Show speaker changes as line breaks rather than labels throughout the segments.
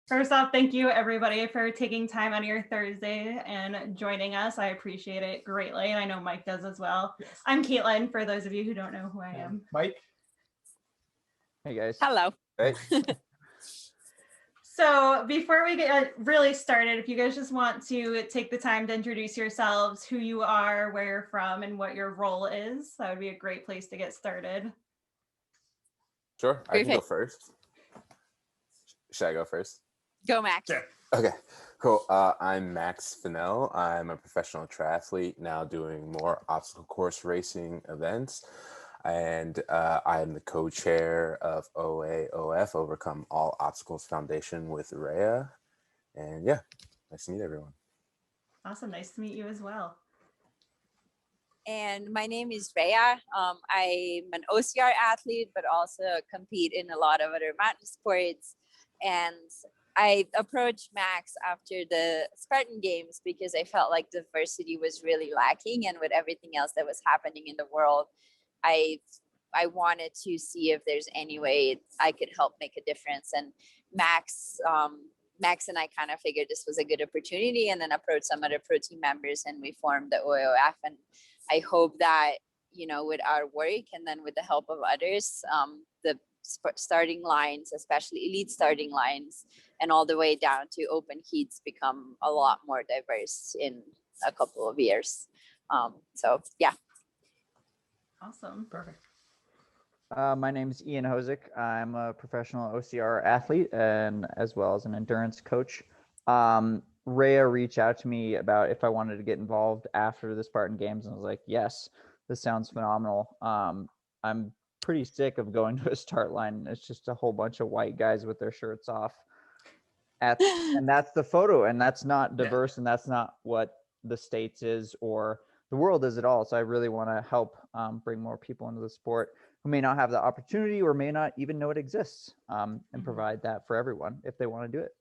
First off, thank you everybody for taking time on your Thursday and joining us. I appreciate it greatly, and I know Mike does as well. Yes. I'm Caitlin, for those of you who don't know who I am.
Mike.
Hey guys.
Hello.
Hey.
So before we get really started, if you guys just want to take the time to introduce yourselves, who you are, where you're from, and what your role is, that would be a great place to get started.
Sure, I can go first. Should I go first?
Go, Max.
Sure. Okay, cool. I'm Max Fennell. I'm a professional triathlete now doing more obstacle course racing events. And I am the co-chair of OAOF, Overcome All Obstacles Foundation with Rea. And yeah, nice to meet everyone.
Awesome, nice to meet you as well.
And my name is Rea. I'm an OCR athlete, but also compete in a lot of other mountain sports. And I approached Max after the Spartan Games because I felt like diversity was really lacking, and with everything else that was happening in the world, I wanted to see if there's any way I could help make a difference. And Max and I kind of figured this was a good opportunity, and then approached some other pro team members, and we formed the OAOF. And I hope that, you know, with our work and then with the help of others, the starting lines, especially elite starting lines, and all the way down to open heats become a lot more diverse in a couple of years. So yeah.
Awesome.
Perfect.
My name is Ian Hosek. I'm a professional OCR athlete and as well as an endurance coach. Rea reached out to me about if I wanted to get involved after the Spartan Games, and I was like, yes, this sounds phenomenal. I'm pretty sick of going to a start line. It's just a whole bunch of white guys with their shirts off. And that's the photo, and that's not diverse, and that's not what the States is or the world is at all. So I really want to help bring more people into the sport who may not have the opportunity or may not even know it exists, and provide that for everyone if they want to do it.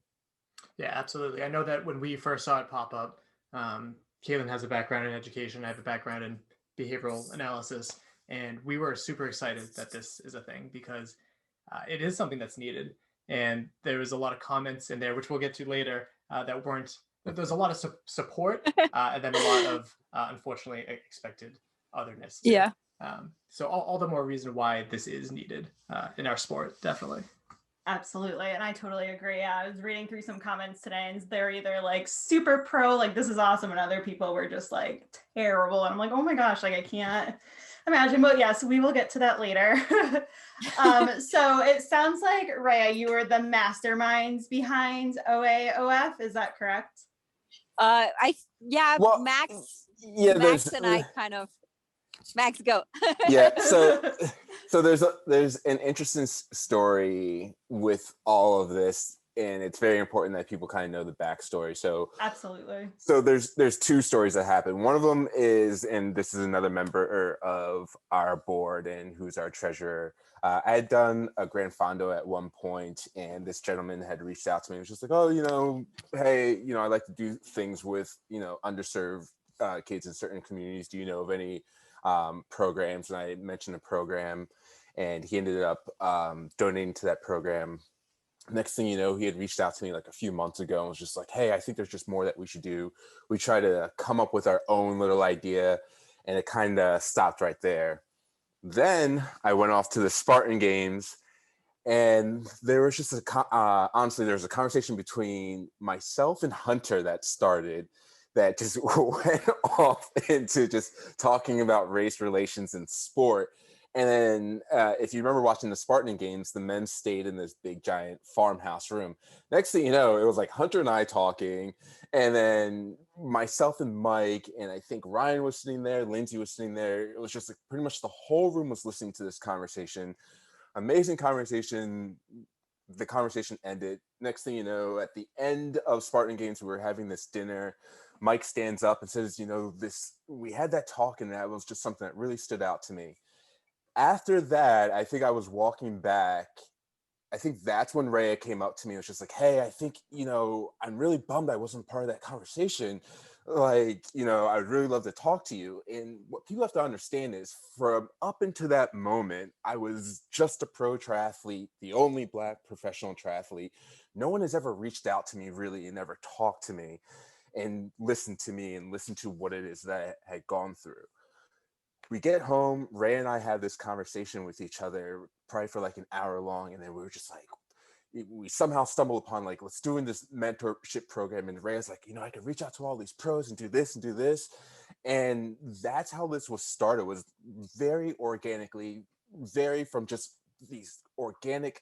Yeah, absolutely. I know that when we first saw it pop up, Caitlin has a background in education. I have a background in behavioral analysis, and we were super excited that this is a thing because it is something that's needed. And there was a lot of comments in there, which we'll get to later, that weren't. There's a lot of support, and then a lot of unfortunately expected otherness too.
Yeah.
So all the more reason why this is needed in our sport, definitely.
Absolutely. And I totally agree. Yeah, I was reading through some comments today, and they're either like super pro, like this is awesome, and other people were just like terrible. And I'm like, oh my gosh, like I can't imagine. But yes, we will get to that later. So it sounds like, Rea, you were the masterminds behind OAOF. Is that correct?
Max and I kind of. Max, go.
Yeah, so there's an interesting story with all of this, and it's very important that people kind of know the backstory. So
absolutely.
So there's two stories that happen. One of them is, and this is another member of our board and who's our treasurer. I had done a Gran Fondo at one point, and this gentleman had reached out to me. He was just like, oh, hey, I'd like to do things with, underserved kids in certain communities. Do you know of any programs? And I mentioned a program, and he ended up donating to that program. Next thing you know, he had reached out to me like a few months ago and was just like, hey, I think there's just more that we should do. We try to come up with our own little idea, and it kind of stopped right there. Then I went off to the Spartan Games, and there was just honestly, there was a conversation between myself and Hunter that started that just went off into just talking about race relations in sport. And then if you remember watching the Spartan Games, the men stayed in this big giant farmhouse room. Next thing you know, it was like Hunter and I talking, and then myself and Mike, and I think Ryan was sitting there, Lindsay was sitting there. It was just like pretty much the whole room was listening to this conversation. Amazing conversation. The conversation ended. Next thing you know, at the end of Spartan Games, we were having this dinner. Mike stands up and says, we had that talk, and that was just something that really stood out to me. After that, I think I was walking back. I think that's when Rea came up to me. It was just like, hey, I think, I'm really bummed I wasn't part of that conversation. like, I'd really love to talk to you. And what people have to understand is from up until that moment, I was just a pro triathlete, the only Black professional triathlete. No one has ever reached out to me really and ever talked to me and listened to me and listened to what it is that I had gone through. We get home, Ray and I had this conversation with each other probably for like an hour long. And then we were just like, we somehow stumbled upon like, let's doing this mentorship program. And Ray's like, I could reach out to all these pros and do this and do this. And that's how this was started, was very organically, very from just these organic,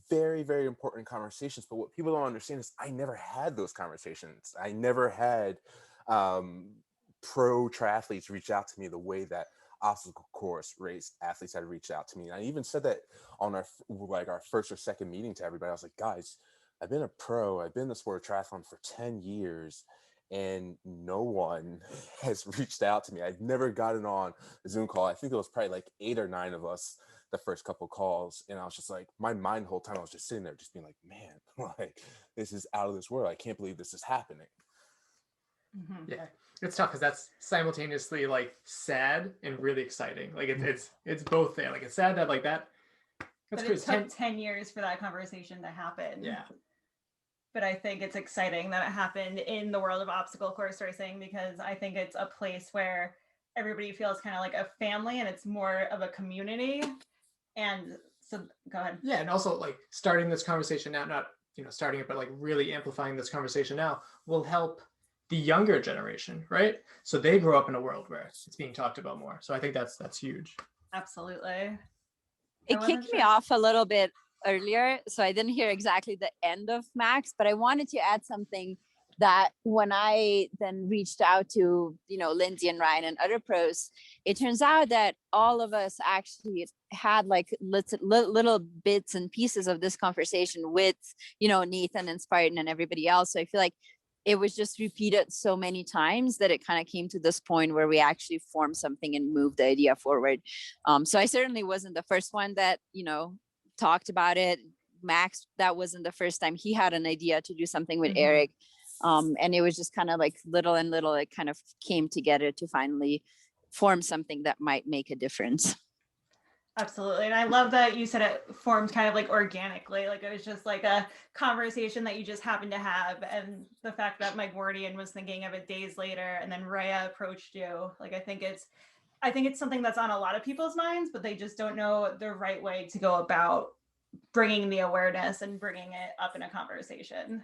very, very important conversations. But what people don't understand is I never had those conversations. I never had pro triathletes reach out to me the way that obstacle course race athletes had reached out to me. And I even said that on our first or second meeting to everybody. I was like, guys, I've been a pro, I've been in the sport of triathlon for 10 years and no one has reached out to me. I've never gotten on a Zoom call. I think it was probably like 8 or 9 of us the first couple calls. And I was just like, my mind the whole time, I was just sitting there just being like, man, like this is out of this world. I can't believe this is happening.
Mm-hmm.
Yeah, it's tough because that's simultaneously like sad and really exciting. Like it's both there. Like it's sad that like that.
But it took 10 years for that conversation to happen.
Yeah.
But I think it's exciting that it happened in the world of obstacle course racing, because I think it's a place where everybody feels kind of like a family and it's more of a community. And so go ahead.
Yeah, and also like starting this conversation now, not starting it, but like really amplifying this conversation now will help the younger generation, right? So they grow up in a world where it's being talked about more. So I think that's huge.
Absolutely.
It kicked me off a little bit earlier, so I didn't hear exactly the end of Max, but I wanted to add something that when I then reached out to, Lindsay and Ryan and other pros, it turns out that all of us actually had like little bits and pieces of this conversation with, Nathan and Spartan and everybody else. So I feel like it was just repeated so many times that it kind of came to this point where we actually formed something and moved the idea forward. So I certainly wasn't the first one that, talked about it. Max, that wasn't the first time he had an idea to do something with Eric. And it was just kind of like little and little, it kind of came together to finally form something that might make a difference.
Absolutely. And I love that you said it formed kind of like organically, like it was just like a conversation that you just happened to have. And the fact that Mike Wardian was thinking of it days later and then Rea approached you, like I think it's something that's on a lot of people's minds, but they just don't know the right way to go about bringing the awareness and bringing it up in a conversation.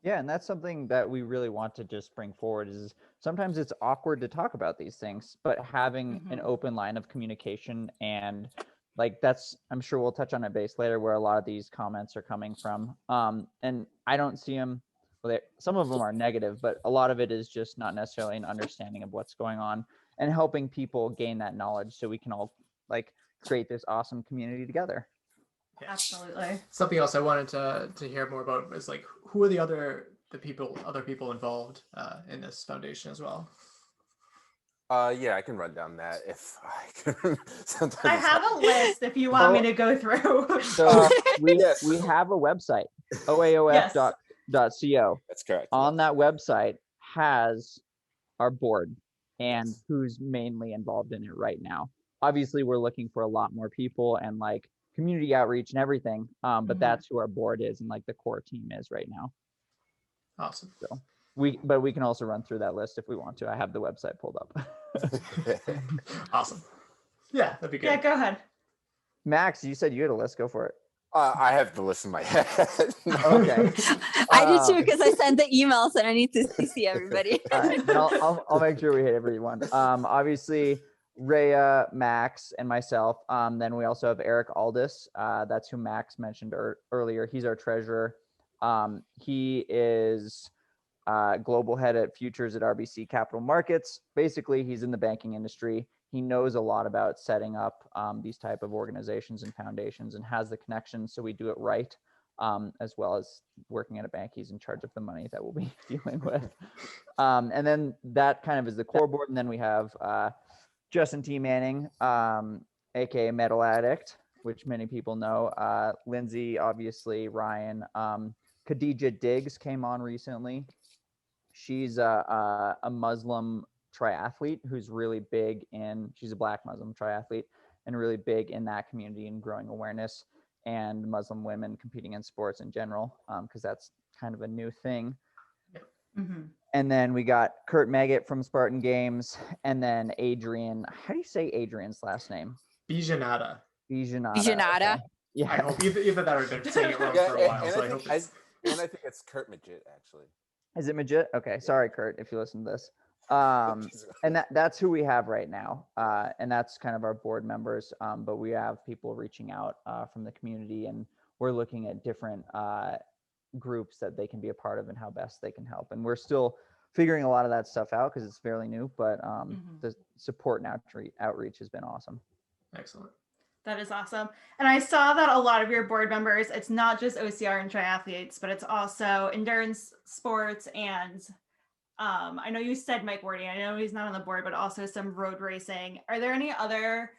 Yeah, and that's something that we really want to just bring forward is sometimes it's awkward to talk about these things, but having an open line of communication, and like that's, I'm sure we'll touch on it base later where a lot of these comments are coming from. And I don't see them, well, some of them are negative, but a lot of it is just not necessarily an understanding of what's going on and helping people gain that knowledge so we can all like create this awesome community together.
Yeah.
Absolutely.
Something else I wanted to hear more about is like, who are the other people involved in this foundation as well?
Yeah, I can run down that if I can.
I have a list if you want me to go through.
So we have a website, oaof.co.
That's correct.
On that website has our board and who's mainly involved in it right now. Obviously, we're looking for a lot more people and like community outreach and everything, but that's who our board is and like the core team is right now.
Awesome.
So we can also run through that list if we want to. I have the website pulled up.
Awesome. Yeah, that'd be good.
Yeah, go ahead.
Max, you said you had a list. Go for it.
I have the list in my head.
Okay.
I did too, because I sent the emails and I need to see everybody.
All right. I'll make sure we hit everyone. Obviously, Rea, Max, and myself. Then we also have Eric Aldis. That's who Max mentioned earlier. He's our treasurer. He is global head at futures at RBC Capital Markets. Basically, he's in the banking industry. He knows a lot about setting up these type of organizations and foundations and has the connections, so we do it right, as well as working at a bank. He's in charge of the money that we'll be dealing with. And then that kind of is the core board. And then we have Justin T. Manning, aka Metal Addict, which many people know. Lindsay, obviously, Ryan. Khadija Diggs came on recently. She's a Muslim triathlete who's really big she's a Black Muslim triathlete and really big in that community and growing awareness and Muslim women competing in sports in general, because that's kind of a new thing.
Mm-hmm.
And then we got Kurt Maggot from Spartan Games, and then Adrian. How do you say Adrian's last name?
Bijanata.
Bijanata.
Okay. Yeah.
I hope either that or they're saying it wrong for a while. So I hope it's...
And I think it's Kurt Majid, actually.
Is it Majid? Okay. Sorry, Kurt, if you listen to this. And that's who we have right now. And that's kind of our board members. But we have people reaching out from the community, and we're looking at different groups that they can be a part of and how best they can help. And we're still figuring a lot of that stuff out because it's fairly new, but the support and outreach has been awesome.
Excellent.
That is awesome. And I saw that a lot of your board members, it's not just OCR and triathletes, but it's also endurance sports. And I know you said Mike Wardy, I know he's not on the board, but also some road racing. Are there any other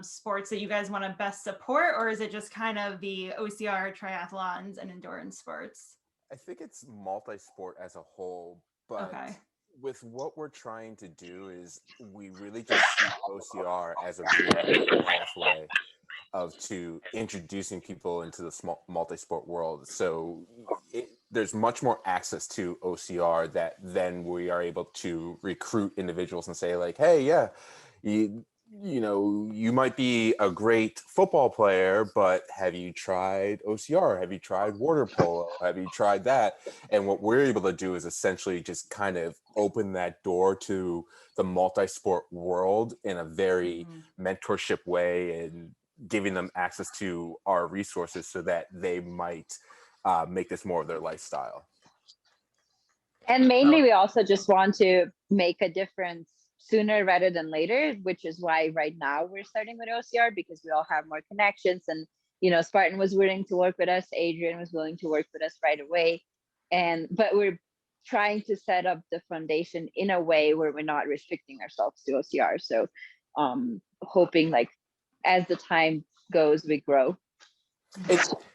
sports that you guys want to best support, or is it just kind of the OCR triathlons and endurance sports?
I think it's multi-sport as a whole, but with what we're trying to do is we really just see OCR as a really pathway to introducing people into the small multi-sport world. So there's much more access to OCR that then we are able to recruit individuals and say like, hey, yeah, you know, you might be a great football player, but have you tried OCR? Have you tried water polo? Have you tried that? And what we're able to do is essentially just kind of open that door to the multi-sport world in a very mentorship way and giving them access to our resources so that they might make this more of their lifestyle.
And mainly, we also just want to make a difference sooner rather than later, which is why right now we're starting with OCR, because we all have more connections. And, you know, Spartan was willing to work with us. Adrian was willing to work with us right away. But we're trying to set up the foundation in a way where we're not restricting ourselves to OCR. So hoping like as the time goes, we grow.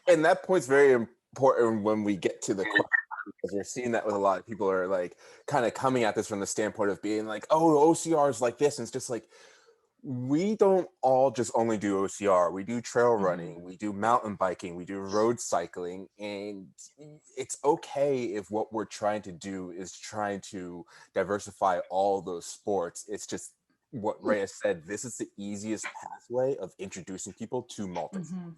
And that point's very important when we get to the question, because we're seeing that with a lot of people are like kind of coming at this from the standpoint of being like, oh, OCR is like this. And it's just like, we don't all just only do OCR. We do trail running, we do mountain biking, we do road cycling. And it's okay if what we're trying to do is trying to diversify all those sports. It's just what Rea said, this is the easiest pathway of introducing people to multi-sport.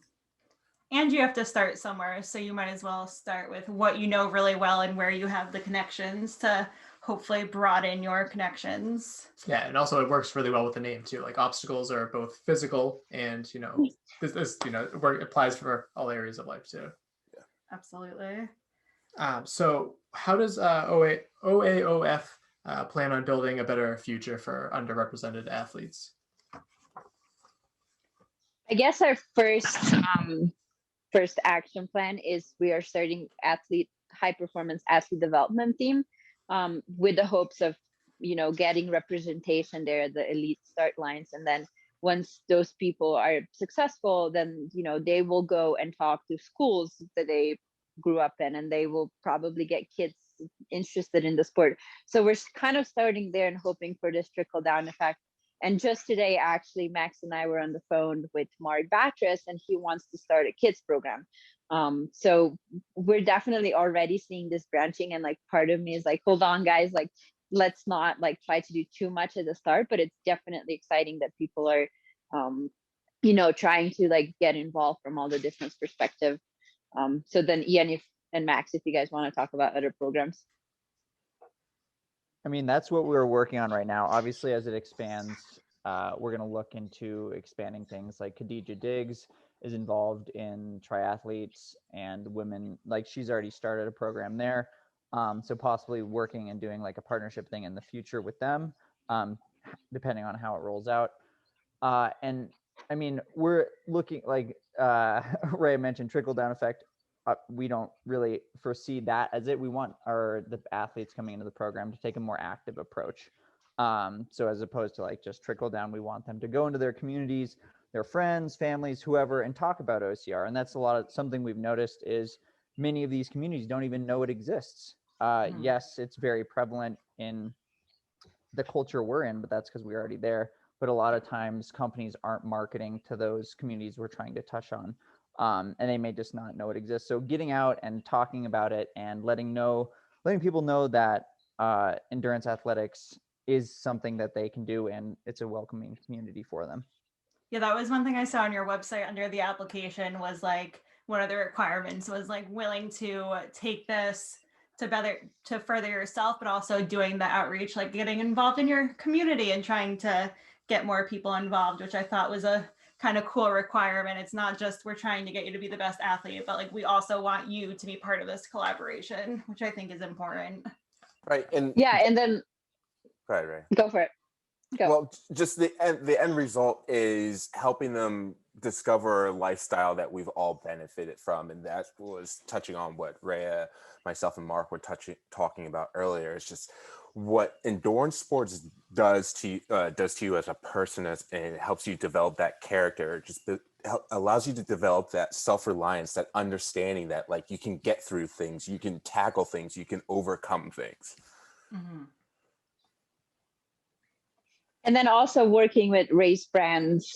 And you have to start somewhere. So you might as well start with what you know really well and where you have the connections to hopefully broaden your connections.
Yeah, and also it works really well with the name too. Like obstacles are both physical and, you know, this you know, it applies for all areas of life too.
Yeah, absolutely.
So how does OAOF plan on building a better future for underrepresented athletes?
I guess our first action plan is we are starting high performance athlete development team with the hopes of, you know, getting representation there at the elite start lines. And then once those people are successful, then, you know, they will go and talk to schools that they grew up in, and they will probably get kids interested in the sport. So we're kind of starting there and hoping for this trickle down effect. And just today, actually, Max and I were on the phone with Mark Batres, and he wants to start a kids program. So we're definitely already seeing this branching. And like, part of me is like, hold on, guys, like, let's not like try to do too much at the start, but it's definitely exciting that people are, you know, trying to like get involved from all the different perspectives. So then Ian and Max, if you guys want to talk about other programs.
I mean, that's what we're working on right now. Obviously, as it expands, we're going to look into expanding things like Khadija Diggs is involved in triathletes and women. Like, she's already started a program there. So possibly working and doing like a partnership thing in the future with them, depending on how it rolls out. And I mean, we're looking like Ray mentioned, trickle down effect. We don't really foresee that as it. We want the athletes coming into the program to take a more active approach. So as opposed to like just trickle down, we want them to go into their communities, their friends, families, whoever, and talk about OCR. And that's something we've noticed is many of these communities don't even know it exists. Yes, it's very prevalent in the culture we're in, but that's because we're already there. But a lot of times companies aren't marketing to those communities we're trying to touch on. And they may just not know it exists. So getting out and talking about it and letting people know that endurance athletics is something that they can do, and it's a welcoming community for them.
Yeah, that was one thing I saw on your website under the application was like one of the requirements was like willing to take this to further yourself, but also doing the outreach, like getting involved in your community and trying to get more people involved, which I thought was a kind of cool requirement. It's not just we're trying to get you to be the best athlete, but like we also want you to be part of this collaboration, which I think is important.
Right. And
Yeah, and then
go ahead, Ray.
go for it. Go.
Well, just the end result is helping them discover a lifestyle that we've all benefited from, and that was touching on what Rea, myself, and Mark were talking about earlier. It's just what endurance sports does to you as a person, and it helps you develop that character. Allows you to develop that self-reliance, that understanding that like you can get through things, you can tackle things, you can overcome things.
Mm-hmm.
And then also working with race brands.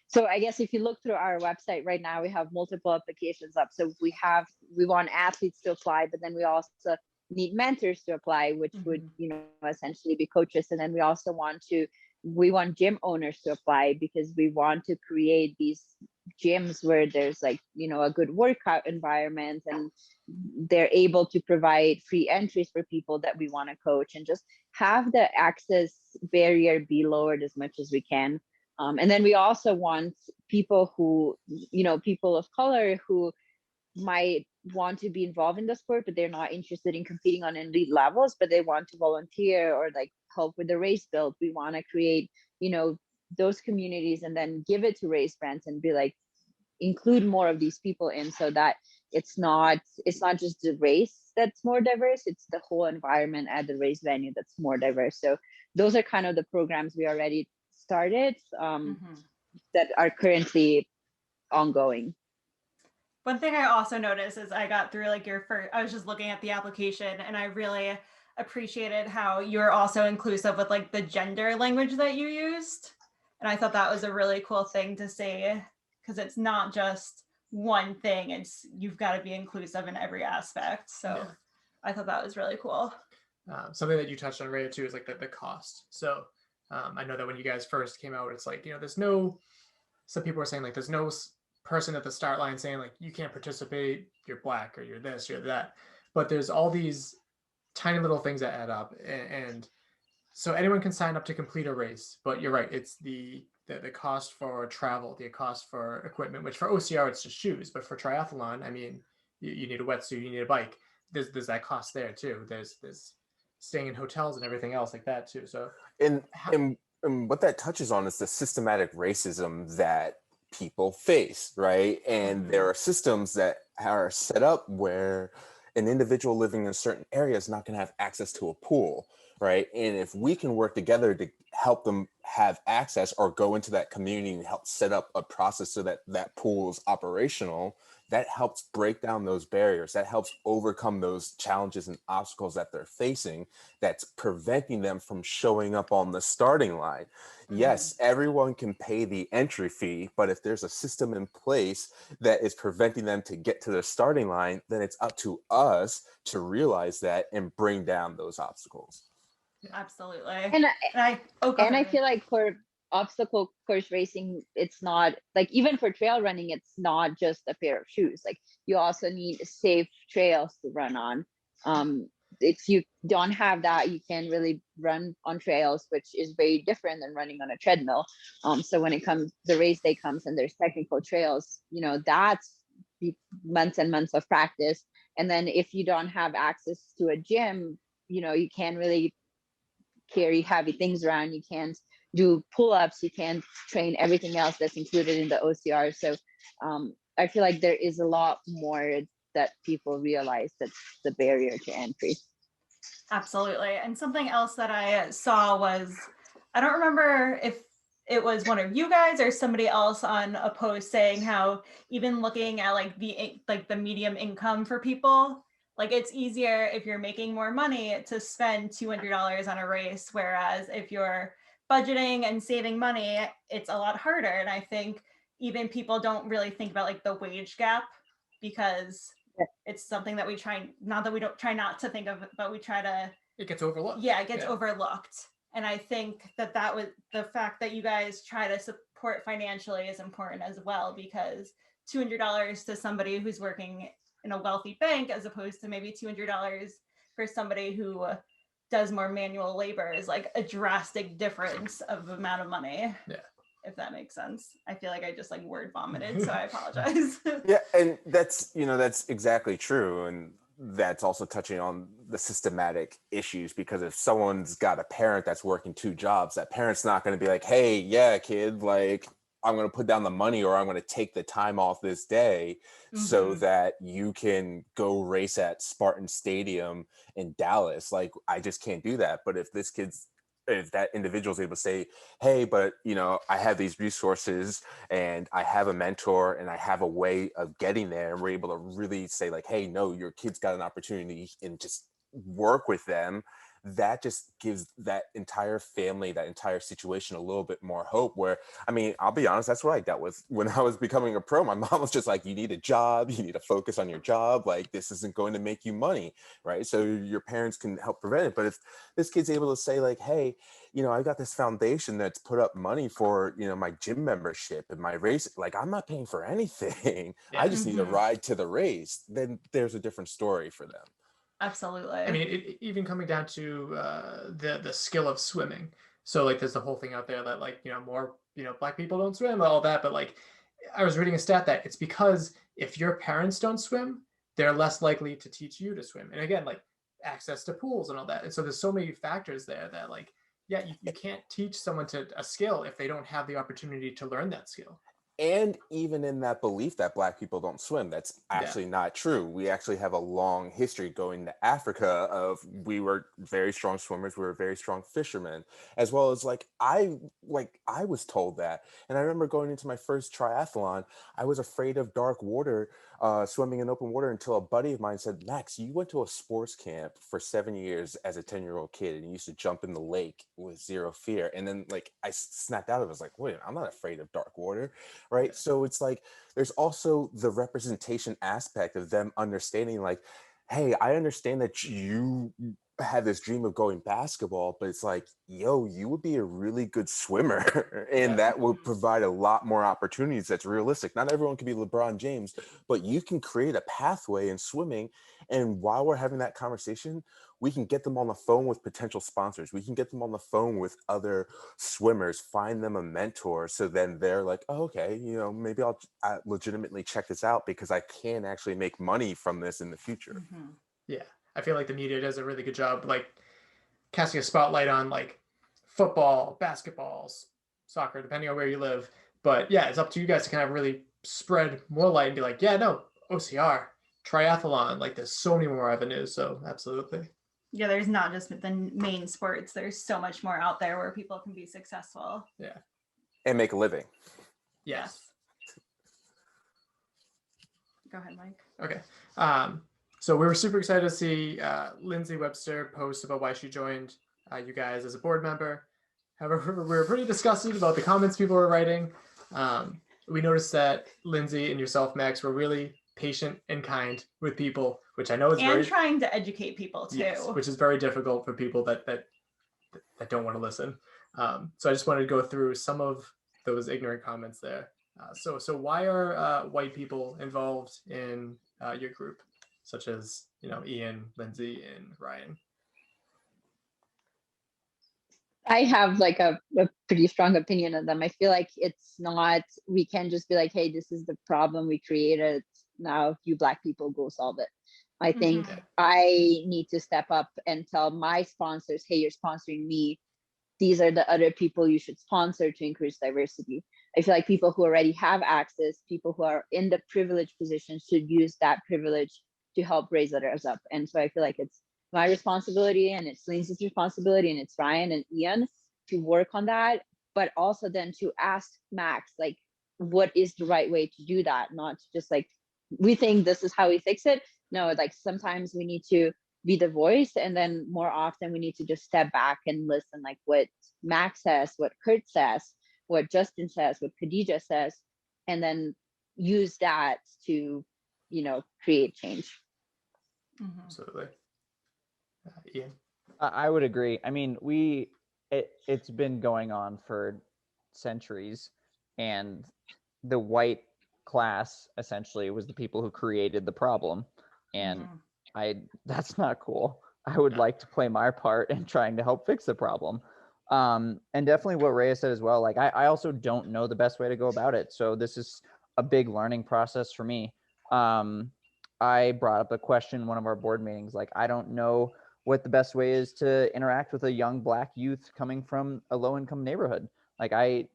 So I guess if you look through our website right now, we have multiple applications up. So we want athletes to apply, but then we also need mentors to apply, which would, essentially be coaches. And then we also want gym owners to apply, because we want to create these gyms where there's like, a good workout environment, and they're able to provide free entries for people that we want to coach, and just have the access barrier be lowered as much as we can. And then we also want people who, people of color who might want to be involved in the sport, but they're not interested in competing on elite levels, but they want to volunteer or like help with the race build. We want to create, those communities and then give it to race brands and be like, include more of these people in, so that it's not just the race that's more diverse, it's the whole environment at the race venue that's more diverse. So those are kind of the programs we already started that are currently ongoing.
One thing I also noticed is I got through like I was just looking at the application, and I really appreciated how you're also inclusive with like the gender language that you used. And I thought that was a really cool thing to say, because it's not just one thing, you've got to be inclusive in every aspect. So yeah. I thought that was really cool.
Something that you touched on, Ray, too, is like the cost. So I know that when you guys first came out, it's like, some people are saying like, there's no person at the start line saying like, you can't participate, you're Black, or you're this, you're that. But there's all these tiny little things that add up. And so anyone can sign up to complete a race, but you're right. It's the cost for travel, the cost for equipment, which for OCR, it's just shoes. But for triathlon, I mean, you need a wetsuit, you need a bike. There's that cost there too. There's staying in hotels and everything else like that too. So
and what that touches on is the systematic racism that people face, right? And there are systems that are set up where an individual living in a certain area is not going to have access to a pool, right? And if we can work together to help them have access, or go into that community and help set up a process so that that pool is operational, that helps break down those barriers. That helps overcome those challenges and obstacles that they're facing, that's preventing them from showing up on the starting line. Yes, everyone can pay the entry fee, but if there's a system in place that is preventing them to get to the starting line, then it's up to us to realize that and bring down those obstacles.
Absolutely.
And I feel like for obstacle course racing, it's not like, even for trail running, it's not just a pair of shoes. Like, you also need safe trails to run on. If you don't have that, you can't really run on trails, which is very different than running on a treadmill. So when the race day comes and there's technical trails, that's months and months of practice. And then if you don't have access to a gym, you can't really carry heavy things around. You can't do pull-ups. You can't train everything else that's included in the OCR. So I feel like there is a lot more that people realize that's the barrier to entry.
Absolutely. And something else that I saw was, I don't remember if it was one of you guys or somebody else on a post saying how even looking at like the medium income for people, Like it's easier if you're making more money to spend $200 on a race, whereas if you're budgeting and saving money, it's a lot harder. And I think even people don't really think about like the wage gap, because it's something that we try, not that we don't try not to think of, but we try to,
It gets overlooked.
yeah, it gets overlooked. And I think that was the fact that you guys try to support financially is important as well, because $200 to somebody who's working in a wealthy bank as opposed to maybe $200 for somebody who does more manual labor is like a drastic difference of amount of money.
Yeah.
If that makes sense. I feel like I just like word vomited, so I apologize.
Yeah, and that's exactly true. And that's also touching on the systematic issues, because if someone's got a parent that's working 2 jobs, that parent's not going to be like, hey, yeah, kid, like I'm going to put down the money, or I'm going to take the time off this day so that you can go race at Spartan Stadium in Dallas. Like, I just can't do that. But if that individual is able to say, hey, but I have these resources and I have a mentor and I have a way of getting there, and we're able to really say like, hey, no, your kid's got an opportunity, and just work with them, that just gives that entire family, that entire situation a little bit more hope. Where, I mean, I'll be honest, that's what I dealt with when I was becoming a pro. My mom was just like, you need a job, you need to focus on your job, like this isn't going to make you money, right? So your parents can help prevent it. But if this kid's able to say like, hey, I got this foundation that's put up money for my gym membership and my race, like I'm not paying for anything, I just need a ride to the race, then there's a different story for them.
Absolutely.
I mean, even coming down to the skill of swimming. So like, there's the whole thing out there that like, more, Black people don't swim, all that. But like, I was reading a stat that it's because if your parents don't swim, they're less likely to teach you to swim. And again, like access to pools and all that. And so there's so many factors there that like, yeah, you can't teach someone a skill if they don't have the opportunity to learn that skill.
And even in that belief that Black people don't swim, that's actually not true. We actually have a long history going to Africa of, we were very strong swimmers, we were very strong fishermen, as well as I was told that. And I remember going into my first triathlon, I was afraid of dark water, swimming in open water, until a buddy of mine said, Max, you went to a sports camp for 7 years as a 10-year-old kid and you used to jump in the lake with zero fear. And then I snapped out of it. I was like, wait, I'm not afraid of dark water. Right. So it's like, there's also the representation aspect of them understanding like, hey, I understand that you have this dream of going basketball, but it's like, yo, you would be a really good swimmer and that would provide a lot more opportunities. That's realistic. Not everyone can be LeBron James, but you can create a pathway in swimming. And while we're having that conversation, we can get them on the phone with potential sponsors. We can get them on the phone with other swimmers, find them a mentor. So then they're like, oh, okay, maybe I'll legitimately check this out because I can actually make money from this in the future.
Yeah. I feel like the media does a really good job, like casting a spotlight on like football, basketball, soccer, depending on where you live. But yeah, it's up to you guys to kind of really spread more light and be like, yeah, no, OCR, triathlon, like there's so many more avenues. So absolutely.
Yeah, there's not just the main sports. There's so much more out there where people can be successful.
Yeah.
And make a living.
Yes.
Go ahead, Mike.
Okay. So we were super excited to see Lindsay Webster post about why she joined you guys as a board member. However, we were pretty disgusted about the comments people were writing. We noticed that Lindsay and yourself, Max, were really patient and kind with people, which I know is
trying to educate people too.
Yes, which is very difficult for people that don't want to listen. So I just wanted to go through some of those ignorant comments there. So why are white people involved in your group, such as Ian, Lindsay, and Ryan?
I have like a pretty strong opinion of them. I feel like it's not, we can just be like, hey, this is the problem we created. Now you Black people go solve it. I think I need to step up and tell my sponsors, hey, you're sponsoring me. These are the other people you should sponsor to increase diversity. I feel like people who already have access, people who are in the privileged position should use that privilege to help raise others up. And so I feel like it's my responsibility and it's Lindsay's responsibility and it's Ryan and Ian to work on that, but also then to ask Max, like, what is the right way to do that? Not just like, we think this is how we fix it. no, like sometimes we need to be the voice, and then more often we need to just step back and listen, like what Max says, what Kurt says, what Justin says, what Khadija says, and then use that to, create change.
Absolutely. Ian?
I would agree. I mean, it's been going on for centuries, and the white class essentially was the people who created the problem, and that's not cool. I would like to play my part in trying to help fix the problem. And definitely what Rea said as well. Like I also don't know the best way to go about it, so this is a big learning process for me. I brought up a question in one of our board meetings. Like, I don't know what the best way is to interact with a young Black youth coming from a low-income neighborhood. Like, I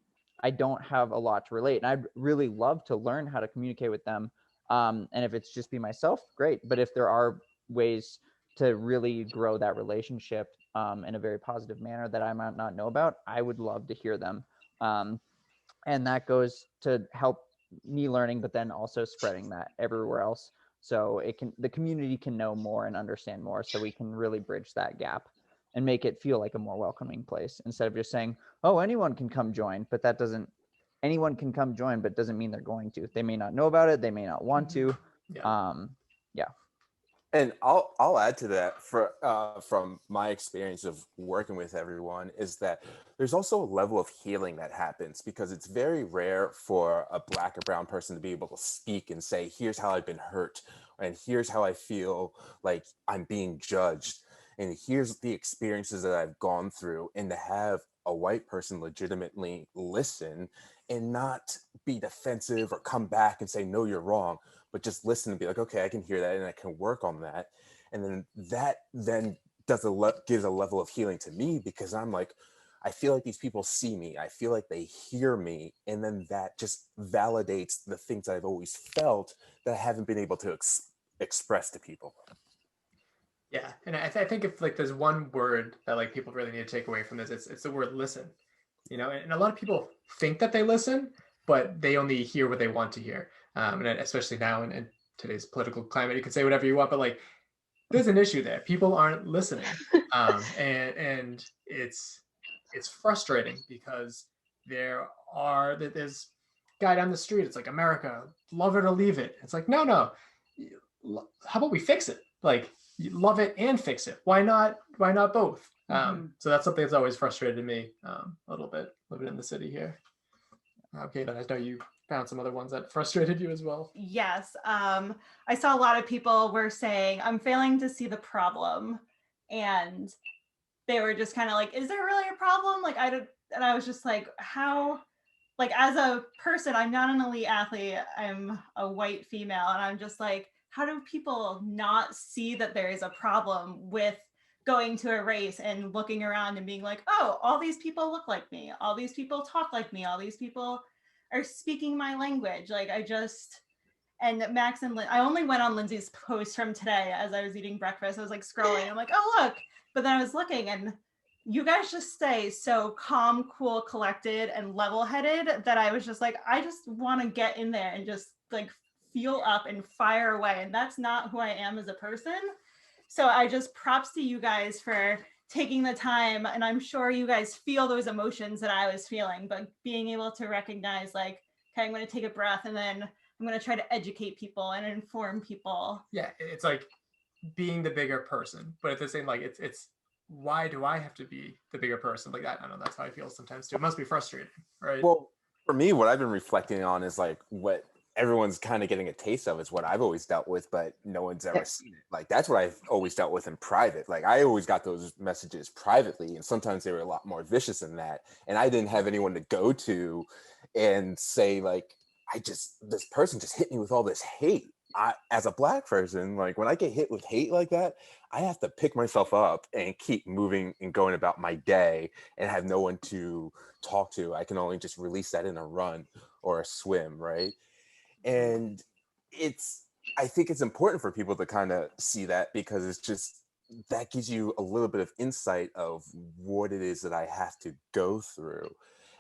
don't have a lot to relate, and I'd really love to learn how to communicate with them. And if it's just be myself, great. But if there are ways to really grow that relationship in a very positive manner that I might not know about, I would love to hear them. And that goes to help me learning, but then also spreading that everywhere else. So the community can know more and understand more, so we can really bridge that gap and make it feel like a more welcoming place, instead of just saying, oh, anyone can come join, but anyone can come join, but doesn't mean they're going to. They may not know about it. They may not want to. Yeah.
And I'll add to that from my experience of working with everyone is that there's also a level of healing that happens, because it's very rare for a Black or brown person to be able to speak and say, here's how I've been hurt, and here's how I feel like I'm being judged, and here's the experiences that I've gone through, and to have a white person legitimately listen and not be defensive or come back and say, no, you're wrong, but just listen and be like, okay, I can hear that and I can work on that. And then that then gives a level of healing to me, because I'm like, I feel like these people see me. I feel like they hear me. And then that just validates the things I've always felt that I haven't been able to express to people.
Yeah, and I think if like there's one word that like people really need to take away from this, it's the word listen. And a lot of people think that they listen, but they only hear what they want to hear. And especially now in today's political climate, you can say whatever you want, but like there's an issue there. People aren't listening, and it's frustrating, because there's a guy down the street. It's like, America, love it or leave it. It's like, no. How about we fix it? Like, love it and fix it. Why not both? So that's something that's always frustrated me a little bit living in the city here. Okay, then I know you found some other ones that frustrated you as well.
Yes. I saw a lot of people were saying, I'm failing to see the problem. And they were just kind of like, is there really a problem? Like, and I was just like, how, like, as a person, I'm not an elite athlete. I'm a white female. And I'm just like, how do people not see that there is a problem with going to a race and looking around and being like, oh, all these people look like me. All these people talk like me. All these people are speaking my language. Like, and Max and I only went on Lindsay's post from today as I was eating breakfast. I was like scrolling. I'm like, oh, look. But then I was looking, and you guys just stay so calm, cool, collected, and level-headed that I was just like, I just want to get in there and just like fuel up and fire away. And that's not who I am as a person. So I just props to you guys for taking the time. And I'm sure you guys feel those emotions that I was feeling, but being able to recognize like, okay, I'm going to take a breath, and then I'm going to try to educate people and inform people.
Yeah, it's like being the bigger person, but at the same, like, it's why do I have to be the bigger person? Like that, I don't know, that's how I feel sometimes too. It must be frustrating, right?
Well, for me, what I've been reflecting on is like what everyone's kind of getting a taste of is what I've always dealt with, but no one's ever seen it. Like, that's what I've always dealt with in private. Like, I always got those messages privately, and sometimes they were a lot more vicious than that. And I didn't have anyone to go to and say, like, this person just hit me with all this hate. As a Black person, like, when I get hit with hate like that, I have to pick myself up and keep moving and going about my day and have no one to talk to. I can only just release that in a run or a swim, right? And I think it's important for people to kind of see that, because it's just, that gives you a little bit of insight of what it is that I have to go through.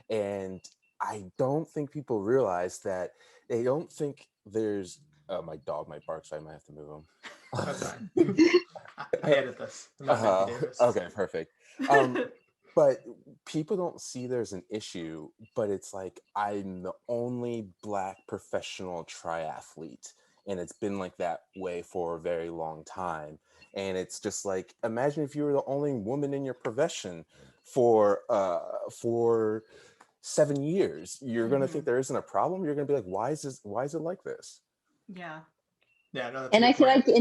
And I don't think people realize that they don't think there's My dog might bark, so I might have to move him.
That's fine. I edit this. I'm not Matthew Davis.
Okay, perfect. But people don't see there's an issue, but it's like I'm the only Black professional triathlete, and it's been like that way for a very long time. And it's just like, imagine if you were the only woman in your profession for 7 years. You're gonna think there isn't a problem. You're gonna be like, why is it like this?
Yeah.
Yeah, no, that's a
And
good
I feel
point.
like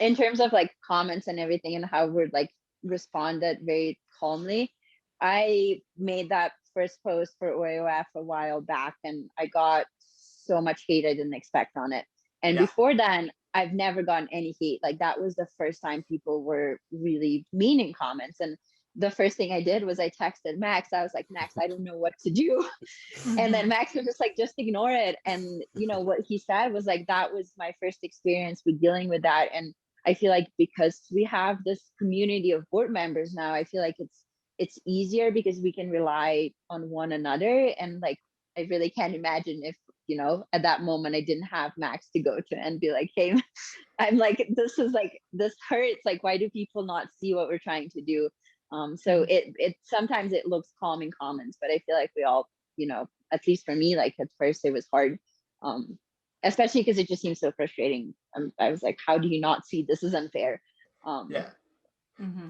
in terms of like comments and everything and how we're like responded very calmly, I made that first post for OAOF a while back and I got so much hate I didn't expect on it. And
Yeah.
before then, I've never gotten any hate. Like that was the first time people were really mean in comments. And the first thing I did was I texted Max. I was like, Max, I don't know what to do. And then Max was just like, just ignore it. And what he said was like, that was my first experience with dealing with that. And I feel like because we have this community of board members now, I feel like it's easier because we can rely on one another. And like, I really can't imagine if, at that moment I didn't have Max to go to and be like, hey, I'm like, this hurts. Like, why do people not see what we're trying to do? So it sometimes it looks calm in comments, but I feel like we all, at least for me, like at first it was hard, especially because it just seems so frustrating. I was like, how do you not see this is unfair?
Yeah.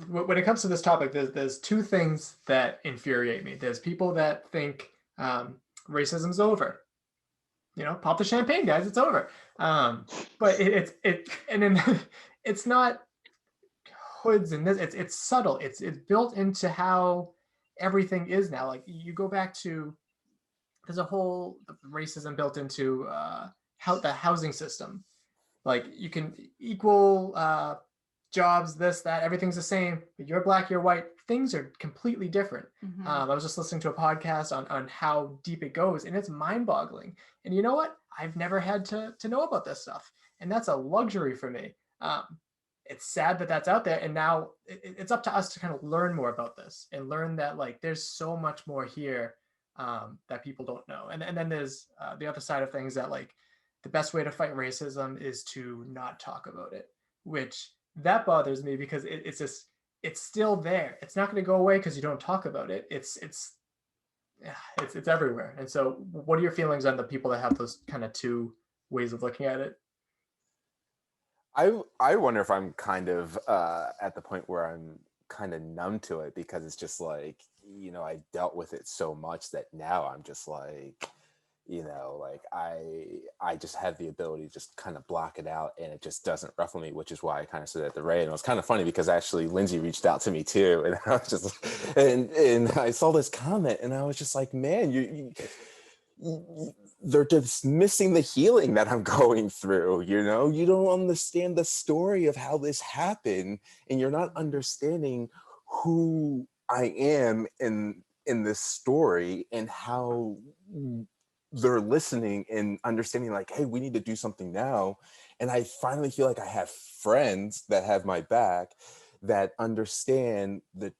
When it comes to this topic, there's two things that infuriate me. There's people that think racism's over. Pop the champagne, guys, it's over. But and then it's not hoods and this. It's subtle. It's built into how everything is now. Like you go back to, there's a whole racism built into the housing system. Like you can equal jobs, this, that, everything's the same, but you're Black, you're white, things are completely different. I was just listening to a podcast on how deep it goes, and it's mind-boggling. And you know what? I've never had to know about this stuff, and that's a luxury for me. It's sad that that's out there, and now it's up to us to kind of learn more about this and learn that like there's so much more here that people don't know. And then there's the other side of things that like the best way to fight racism is to not talk about it, which that bothers me because it's still there. It's not going to go away because you don't talk about it. It's everywhere. And so what are your feelings on the people that have those kind of two ways of looking at it?
I wonder if I'm kind of at the point where I'm kind of numb to it, because it's just like, I dealt with it so much that now I'm just like, like I just have the ability to just kind of block it out, and it just doesn't ruffle me, which is why I kind of said at the Ray. And it was kind of funny because actually Lindsay reached out to me too, and I was just and I saw this comment and I was just like, man, you they're dismissing the healing that I'm going through. You don't understand the story of how this happened, and you're not understanding who I am in this story and how they're listening and understanding like, hey, we need to do something now. And I finally feel like I have friends that have my back, that understand the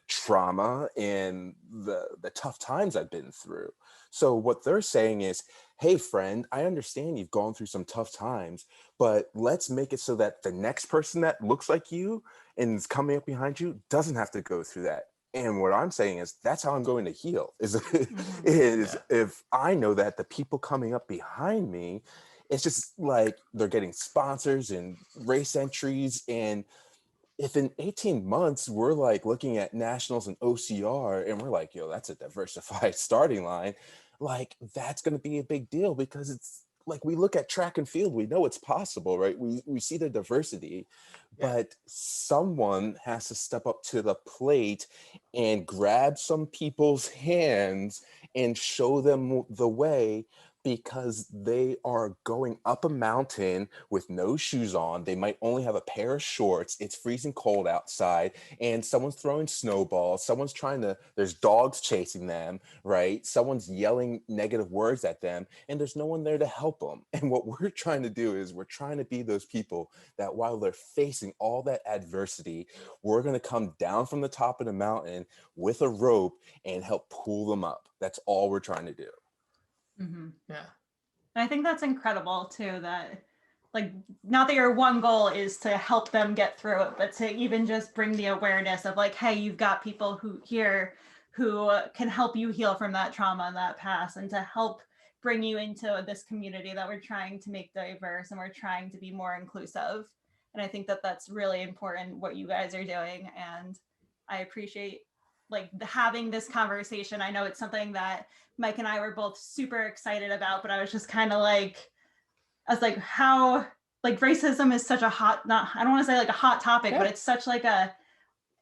trauma and the tough times I've been through. So what they're saying is, hey friend, I understand you've gone through some tough times, but let's make it so that the next person that looks like you and is coming up behind you doesn't have to go through that. And what I'm saying is that's how I'm going to heal, is if I know that the people coming up behind me, it's just like they're getting sponsors and race entries. And if in 18 months we're like looking at nationals and OCR and we're like, yo, that's a diversified starting line, like that's going to be a big deal, because it's like we look at track and field, we know it's possible, right? We see the diversity, but someone has to step up to the plate and grab some people's hands and show them the way, because they are going up a mountain with no shoes on. They might only have a pair of shorts. It's freezing cold outside, and someone's throwing snowballs. There's dogs chasing them, right? Someone's yelling negative words at them, and there's no one there to help them. And what we're trying to do is we're trying to be those people that while they're facing all that adversity, we're going to come down from the top of the mountain with a rope and help pull them up. That's all we're trying to do.
Yeah.
And I think that's incredible too, that like, not that your one goal is to help them get through it, but to even just bring the awareness of like, hey, you've got people who here who can help you heal from that trauma and that past, and to help bring you into this community that we're trying to make diverse and we're trying to be more inclusive. And I think that that's really important what you guys are doing. And I appreciate like having this conversation. I know it's something that Mike and I were both super excited about, but I was just kind of like, I was like, how like racism is such a hot, not, I don't want to say like a hot topic, but it's such like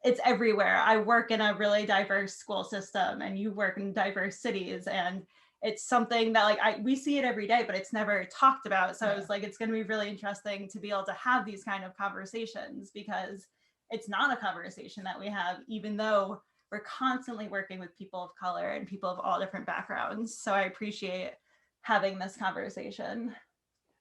it's everywhere. I work in a really diverse school system and you work in diverse cities, and it's something that like we see it every day, but it's never talked about. So it's like, it's going to be really interesting to be able to have these kind of conversations, because it's not a conversation that we have, even though we're constantly working with people of color and people of all different backgrounds. So I appreciate having this conversation.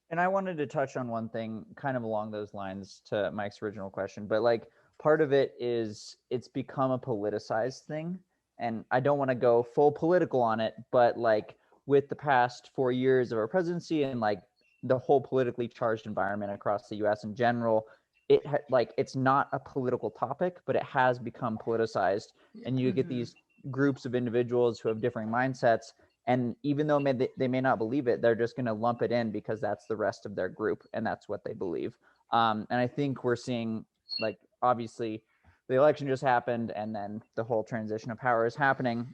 And I wanted to touch on one thing kind of along those lines to Mike's original question, but like part of it is it's become a politicized thing. And I don't want to go full political on it, but like with the past 4 years of our presidency and like the whole politically charged environment across the US in general, it's not a political topic, but it has become politicized. And you get these groups of individuals who have differing mindsets. And even though they may not believe it, they're just going to lump it in because that's the rest of their group and that's what they believe. And I think we're seeing, like, obviously the election just happened and then the whole transition of power is happened.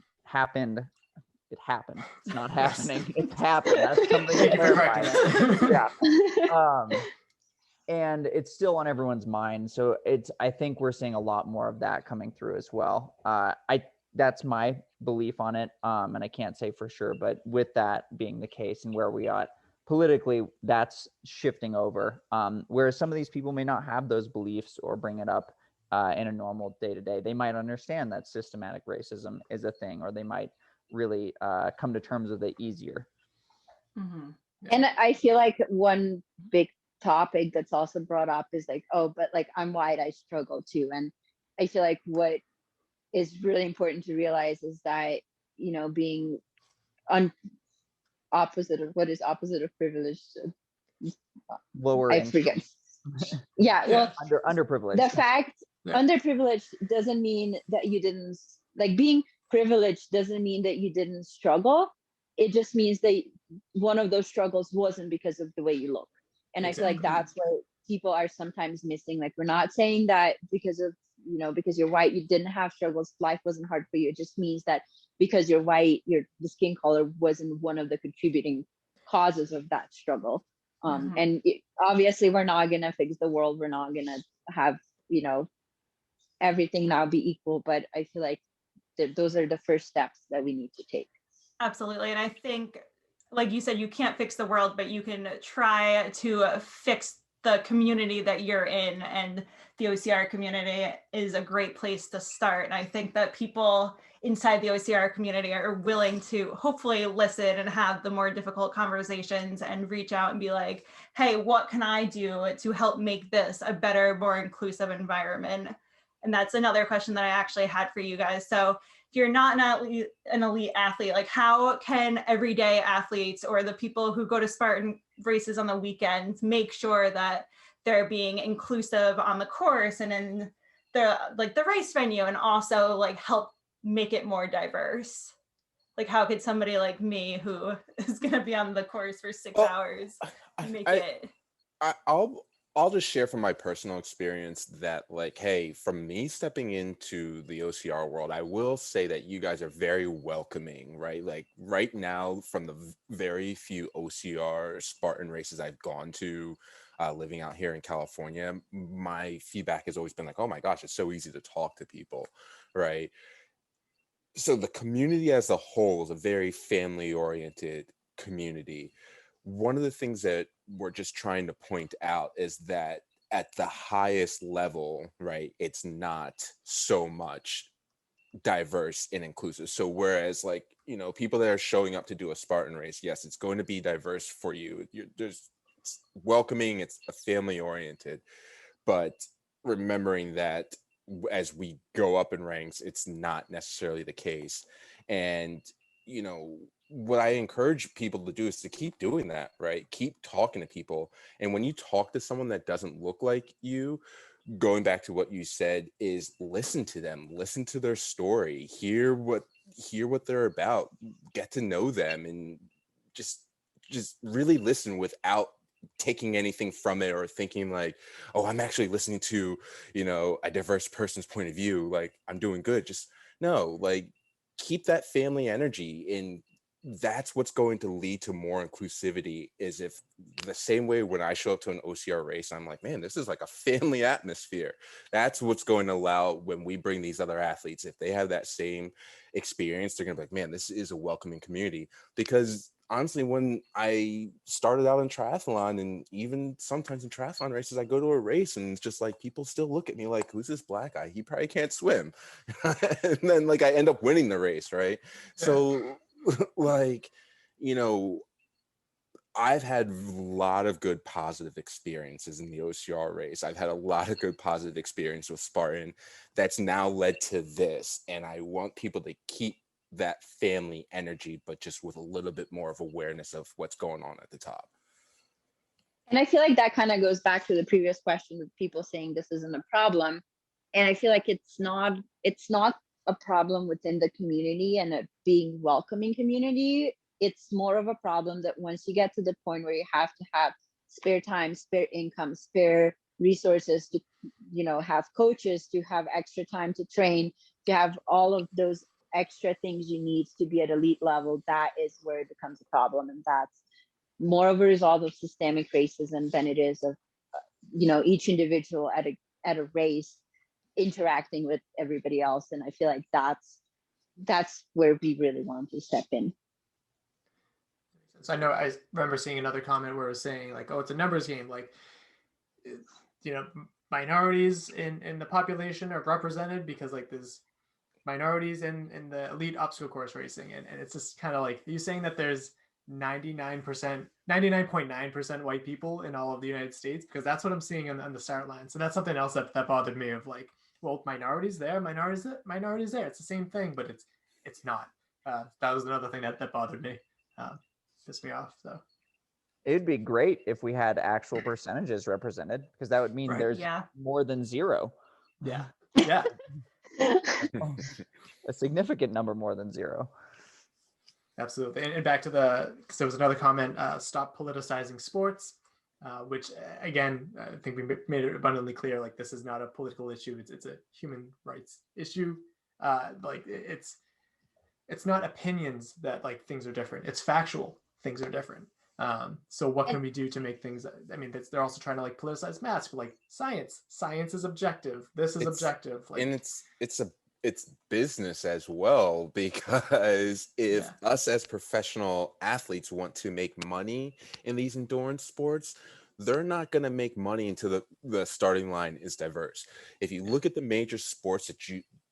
It happened. It's not happening. It's happened. That's something
Thank
to
you for
clarify.
correcting that.
Yeah. And it's still on everyone's mind. So I think we're seeing a lot more of that coming through as well. That's my belief on it. And I can't say for sure, but with that being the case and where we are politically, that's shifting over. Whereas some of these people may not have those beliefs or bring it up in a normal day-to-day. They might understand that systematic racism is a thing, or they might really come to terms with it easier.
Mm-hmm.
And I feel like one big topic that's also brought up is like, oh, but like I'm white, I struggle too. And I feel like what is really important to realize is that, you know, being opposite of privilege,
Lower
I forget. Yeah, well,
underprivileged.
the fact underprivileged doesn't mean that you didn't, like, being privileged doesn't mean that you didn't struggle. It just means that one of those struggles wasn't because of the way you look. And I feel like that's what people are sometimes missing. Like, we're not saying that because of, you know, because you're white, you didn't have struggles, life wasn't hard for you. It just means that because you're white, the skin color wasn't one of the contributing causes of that struggle. And obviously we're not going to fix the world. We're not going to have, you know, everything now be equal. But I feel like those are the first steps that we need to take.
Absolutely. And I think, like you said, you can't fix the world, but you can try to fix the community that you're in. And the OCR community is a great place to start. And I think that people inside the OCR community are willing to hopefully listen and have the more difficult conversations and reach out and be like, hey, what can I do to help make this a better, more inclusive environment? And that's another question that I actually had for you guys. So if you're not an elite athlete, like how can everyday athletes or the people who go to Spartan races on the weekends make sure that they're being inclusive on the course and in the race venue, and also like help make it more diverse? Like, how could somebody like me who is going to be on the course for 6 hours make it?
I'll just share from my personal experience that, like, hey, from me stepping into the OCR world, I will say that you guys are very welcoming, right? Like right now, from the very few OCR Spartan races I've gone to, living out here in California, my feedback has always been like, oh my gosh, it's so easy to talk to people, right? So the community as a whole is a very family-oriented community. One of the things that we're just trying to point out is that at the highest level, right, it's not so much diverse and inclusive. So whereas, like, you know, people that are showing up to do a Spartan race, yes, it's going to be diverse for you. It's welcoming, it's a family oriented, but remembering that as we go up in ranks, it's not necessarily the case. And you know, what I encourage people to do is to keep doing that, right? Keep talking to people. And when you talk to someone that doesn't look like you, going back to what you said, is listen to them, listen to their story, hear what they're about, get to know them, and just really listen without taking anything from it or thinking like, oh, I'm actually listening to, you know, a diverse person's point of view, like I'm doing good. Just no, like keep that family energy, and that's what's going to lead to more inclusivity. Is if the same way when I show up to an OCR race, I'm like, man, this is like a family atmosphere. That's what's going to allow when we bring these other athletes, if they have that same experience, they're gonna be like, man, this is a welcoming community. Because honestly, when I started out in triathlon, and even sometimes in triathlon races, I go to a race and it's just like people still look at me like, who's this black guy? He probably can't swim. And then like I end up winning the race, right? Yeah. So like, you know, I've had a lot of good positive experiences in the OCR race. I've had a lot of good positive experience with Spartan that's now led to this. And I want people to keep that family energy, but just with a little bit more of awareness of what's going on at the top.
And I feel like that kind of goes back to the previous question of people saying this isn't a problem. And I feel like it's not a problem within the community and a being welcoming community. It's more of a problem that once you get to the point where you have to have spare time, spare income, spare resources to, you know, have coaches, to have extra time to train, to have all of those extra things you need to be at elite level, that is where it becomes a problem. And that's more of a result of systemic racism than it is of, you know, each individual at a race interacting with everybody else. And I feel like that's where we really want to step in.
So I remember seeing another comment where it was saying like, oh, it's a numbers game. Like, you know, minorities in the population are represented because like there's minorities in the elite obstacle course racing. And it's just kind of like, are you saying that there's 99.9% white people in all of the United States? Because that's what I'm seeing on the start line. So that's something else that bothered me, of like, well, minorities there. It's the same thing, but it's not. That was another thing that bothered me. Pissed me off. So
it would be great if we had actual percentages represented, because that would mean there's more than zero.
Yeah.
A significant number more than zero.
Absolutely. And back to because there was another comment, stop politicizing sports, which again, I think we made it abundantly clear, like this is not a political issue. It's a human rights issue. Like it's not opinions that like things are different. It's factual. Things are different. So what can we do to make things, I mean, they're also trying to like politicize maths, but like science is objective. This is objective. Like,
and it's business as well, because if us as professional athletes want to make money in these endurance sports, they're not going to make money until the starting line is diverse. If you look at the major sports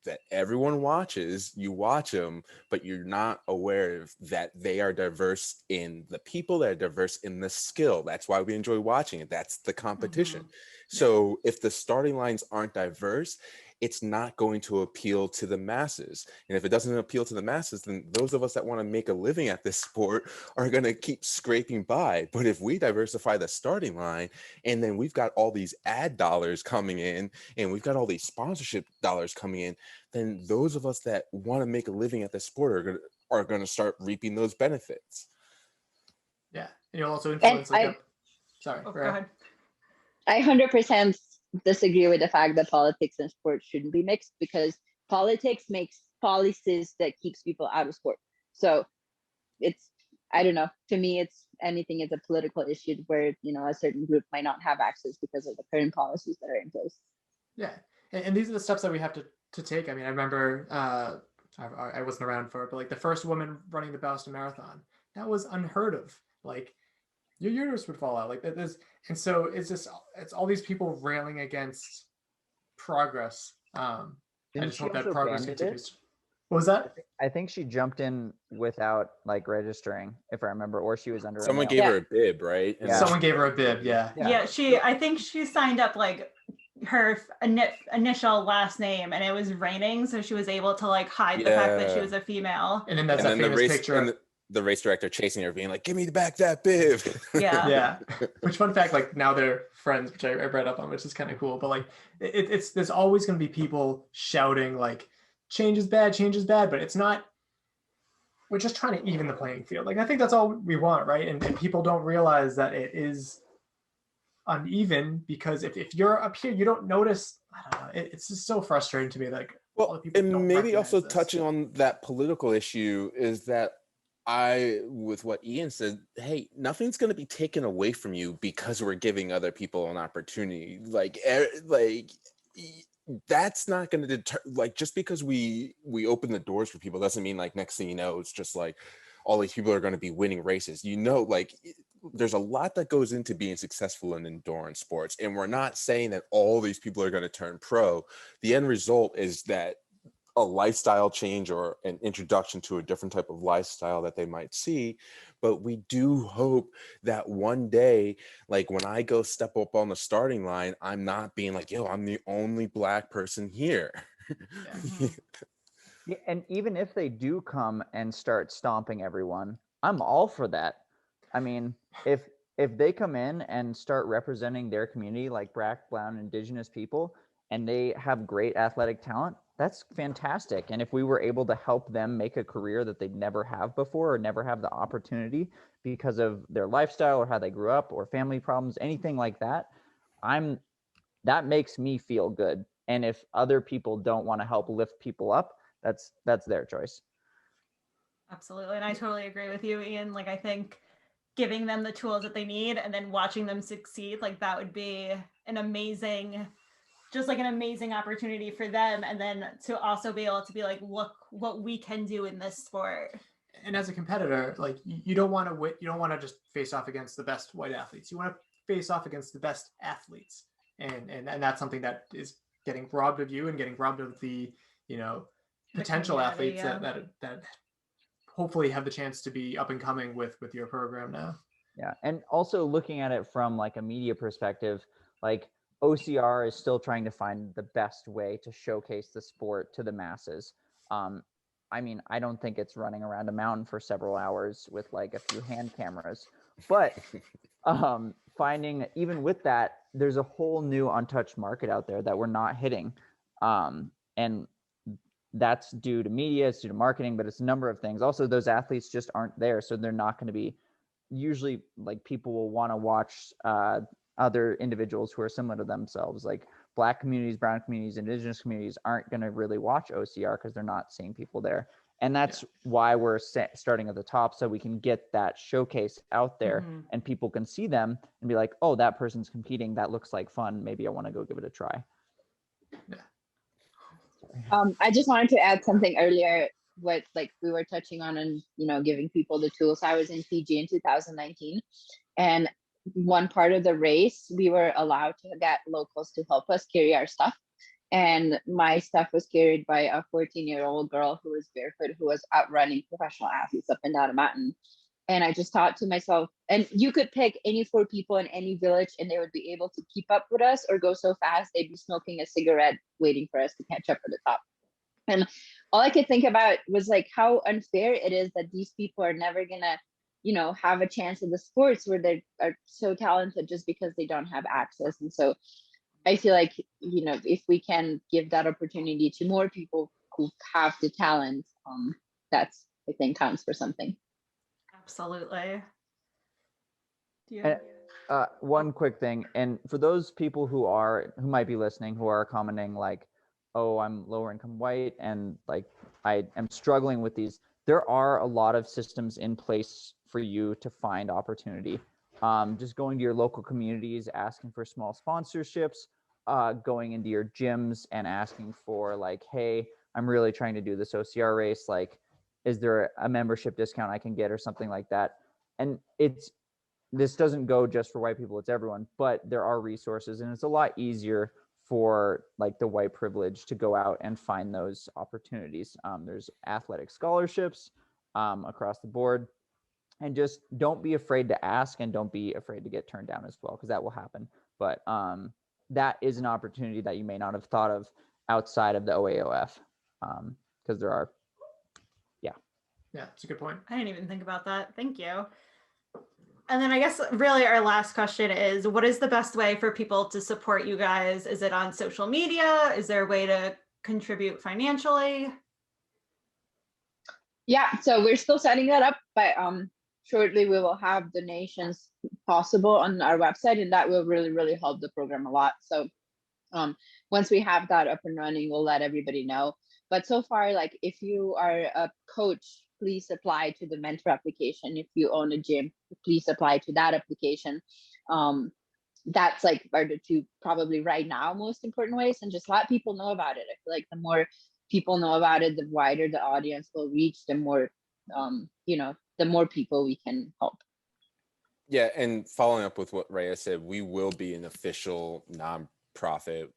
that everyone watches, you watch them, but you're not aware of that they are diverse in the people, that are diverse in the skill. That's why we enjoy watching it. That's the competition. So if the starting lines aren't diverse, it's not going to appeal to the masses. And if it doesn't appeal to the masses, then those of us that want to make a living at this sport are going to keep scraping by. But if we diversify the starting line, and then we've got all these ad dollars coming in, and we've got all these sponsorship dollars coming in, then those of us that want to make a living at this sport are going to start reaping those benefits.
Yeah. And you'll also influence sorry.
Go ahead.
I 100% disagree with the fact that politics and sports shouldn't be mixed, because politics makes policies that keeps people out of sport. So it's, I don't know, to me, it's anything is a political issue where, you know, a certain group might not have access because of the current policies that are in place.
Yeah. And these are the steps that we have to take. I mean, I remember, I wasn't around for it, but like the first woman running the Boston Marathon, that was unheard of. Like, your uterus would fall out like that. And so it's all these people railing against progress. I just hope that progress continues. What was that?
I think she jumped in without like registering, if I remember, or she was under.
Someone gave her a bib, right?
Someone gave her a bib. Yeah.
I think she signed up like her initial last name, and it was raining, so she was able to like hide the fact that she was a female.
And then that's
And
a
then the
famous
race
picture.
and the race director chasing her, being like, "Give me back that bib."
Yeah.
Yeah. Which, fun fact, like now they're friends, which I read up on, which is kind of cool. But like, it's there's always going to be people shouting like, change is bad, but it's not. We're just trying to even the playing field. Like, I think that's all we want, right? And people don't realize that it is uneven, because if you're up here, you don't notice. I don't know. It's just so frustrating to me. Like, all the
Well,
people don't
and maybe
recognize
also
this.
touching on that political issue is that with what Ian said, hey, nothing's going to be taken away from you because we're giving other people an opportunity. Like that's not going to deter. Like, just because we open the doors for people doesn't mean like next thing you know, it's just like all these people are going to be winning races. You know, like there's a lot that goes into being successful in endurance sports, and we're not saying that all these people are going to turn pro. The end result is that a lifestyle change or an introduction to a different type of lifestyle that they might see. But we do hope that one day, like when I go step up on the starting line, I'm not being like, yo, I'm the only Black person here.
Yeah.
Yeah, and even if they do come and start stomping everyone, I'm all for that. I mean, if they come in and start representing their community, like Black, Brown, Indigenous people, and they have great athletic talent, that's fantastic. And if we were able to help them make a career that they'd never have before or never have the opportunity because of their lifestyle or how they grew up or family problems, anything like that, that makes me feel good. And if other people don't want to help lift people up, that's their choice.
Absolutely. And I totally agree with you, Ian. Like, I think giving them the tools that they need and then watching them succeed, like that would be an amazing opportunity for them. And then to also be able to be like, look what we can do in this sport.
And as a competitor, like you don't want to you don't want to just face off against the best white athletes. You want to face off against the best athletes. And that's something that is getting robbed of you and getting robbed of the, potential athletes that hopefully have the chance to be up and coming with your program now.
Yeah. And also looking at it from like a media perspective, like OCR is still trying to find the best way to showcase the sport to the masses. I mean, I don't think it's running around a mountain for several hours with like a few hand cameras, but finding, even with that, there's a whole new untouched market out there that we're not hitting. And that's due to media, it's due to marketing, but it's a number of things. Also, those athletes just aren't there. So they're not going to be, usually like people will want to watch other individuals who are similar to themselves. Like Black communities, brown communities, Indigenous communities aren't going to really watch OCR because they're not seeing people there. And that's why we're starting at the top, so we can get that showcase out there and people can see them and be like, oh, that person's competing. That looks like fun. Maybe I want to go give it a try.
I just wanted to add something earlier, what like we were touching on and, giving people the tools. I was in Fiji in 2019, and one part of the race, we were allowed to get locals to help us carry our stuff. And my stuff was carried by a 14-year-old girl who was barefoot, who was outrunning professional athletes up and down a mountain. And I just thought to myself, and you could pick any 4 people in any village and they would be able to keep up with us or go so fast they'd be smoking a cigarette waiting for us to catch up at the top. And all I could think about was like how unfair it is that these people are never gonna, have a chance in the sports where they are so talented just because they don't have access. And so I feel like, if we can give that opportunity to more people who have the talent, that's, I think, counts for something.
Absolutely.
One quick thing, and for those people who might be listening, who are commenting like, oh, I'm lower income white and like I am struggling with these, there are a lot of systems in place for you to find opportunity. Just going to your local communities, asking for small sponsorships, going into your gyms and asking for like, hey, I'm really trying to do this OCR race. Like, is there a membership discount I can get or something like that? And this doesn't go just for white people, it's everyone, but there are resources, and it's a lot easier for like the white privilege to go out and find those opportunities. There's athletic scholarships across the board, and just don't be afraid to ask and don't be afraid to get turned down as well, because that will happen. But that is an opportunity that you may not have thought of outside of the OAOF, because there are.
Yeah, it's a good point.
I didn't even think about that. Thank you. And then I guess really our last question is, what is the best way for people to support you guys? Is it on social media? Is there a way to contribute financially?
Yeah, so we're still setting that up, but shortly we will have donations possible on our website, and that will really, really help the program a lot. So once we have that up and running, we'll let everybody know. But so far, like if you are a coach, please apply to the mentor application. If you own a gym, please apply to that application. That's like are the two probably right now most important ways, and just let people know about it. I feel like the more people know about it, the wider the audience will reach, the more the more people we can help.
Yeah, and following up with what Rea said, we will be an official nonprofit.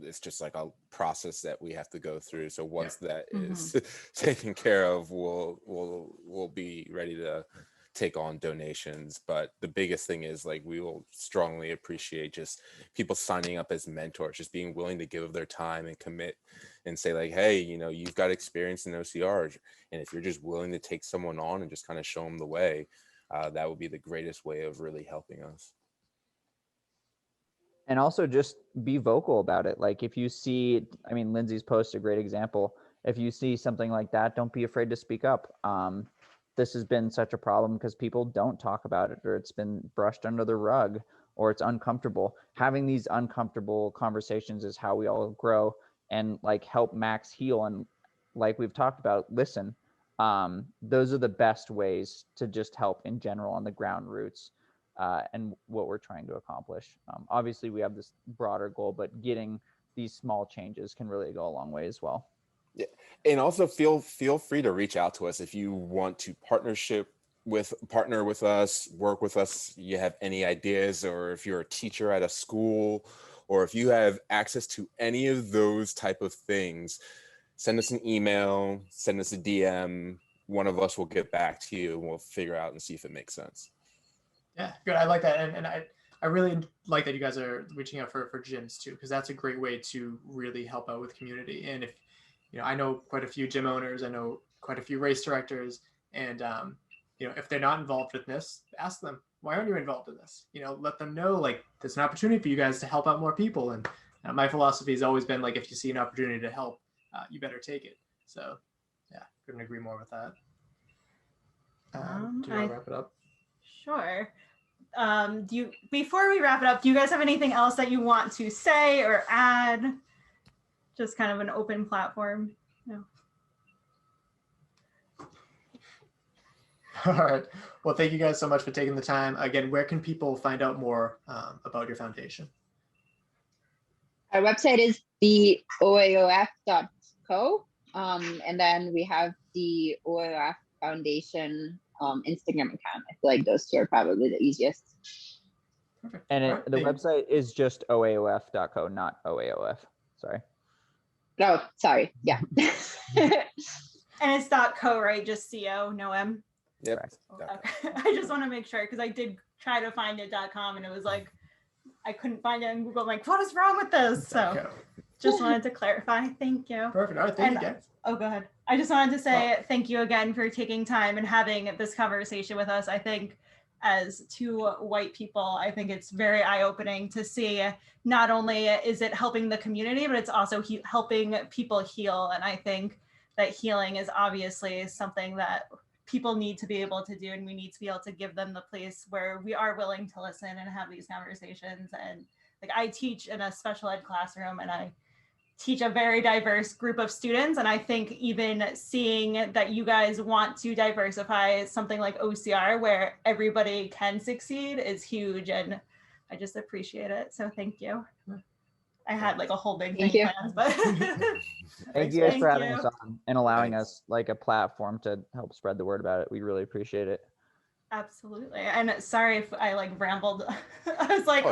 It's just like a process that we have to go through. So once that is taken care of, we'll be ready to take on donations. But the biggest thing is like we will strongly appreciate just people signing up as mentors, just being willing to give of their time and commit and say like, hey, you've got experience in OCR, and if you're just willing to take someone on and just kind of show them the way, that would be the greatest way of really helping us.
And also just be vocal about it. Like if you see, I mean, Lindsay's post a great example. If you see something like that, don't be afraid to speak up. This has been such a problem because people don't talk about it, or it's been brushed under the rug, or it's uncomfortable. Having these uncomfortable conversations is how we all grow and like help Max heal. And like we've talked about, listen, those are the best ways to just help in general on the ground roots. And what we're trying to accomplish. Obviously, we have this broader goal, but getting these small changes can really go a long way as well.
Yeah, and also feel free to reach out to us if you want to partner with us, work with us. You have any ideas, or if you're a teacher at a school, or if you have access to any of those type of things, send us an email, send us a DM. One of us will get back to you, and we'll figure out and see if it makes sense.
Yeah, good. I like that. And I really like that you guys are reaching out for gyms too, because that's a great way to really help out with community. And if, I know quite a few gym owners, I know quite a few race directors, and, if they're not involved with this, ask them, why aren't you involved in this? Let them know, like, there's an opportunity for you guys to help out more people. And my philosophy has always been like, if you see an opportunity to help, you better take it. So yeah, couldn't agree more with that. Do you want to wrap it up?
Sure. Before we wrap it up, do you guys have anything else that you want to say or add? Just kind of an open platform. No.
All right. Well, thank you guys so much for taking the time. Again, where can people find out more about your foundation?
Our website is the oaof.co. And then we have the OAOF Foundation Instagram account. I feel like those two are probably the easiest.
Perfect.
And
Right.
the website is just oaof.co, not OAOF. Sorry.
Oh, sorry. Yeah.
And it's .co, right? Just CO, no M?
Yep.
Okay. I just want to make sure, because I did try to find it .com and it was like, I couldn't find it in Google. I'm like, what is wrong with this? So just wanted to clarify. Thank you.
Perfect. All right. Thank you, guys.
Oh, go ahead. I just wanted to say thank you again for taking time and having this conversation with us. I think as two white people, I think it's very eye-opening to see not only is it helping the community, but it's also helping people heal. And I think that healing is obviously something that people need to be able to do, and we need to be able to give them the place where we are willing to listen and have these conversations. And like, I teach in a special ed classroom, and I teach a very diverse group of students. And I think even seeing that you guys want to diversify something like OCR where everybody can succeed is huge. And I just appreciate it. So thank you. I had like a whole big thing planned, but
thank you guys for having us on and allowing us like a platform to help spread the word about it. We really appreciate it.
Absolutely. And sorry if I like rambled. I was like,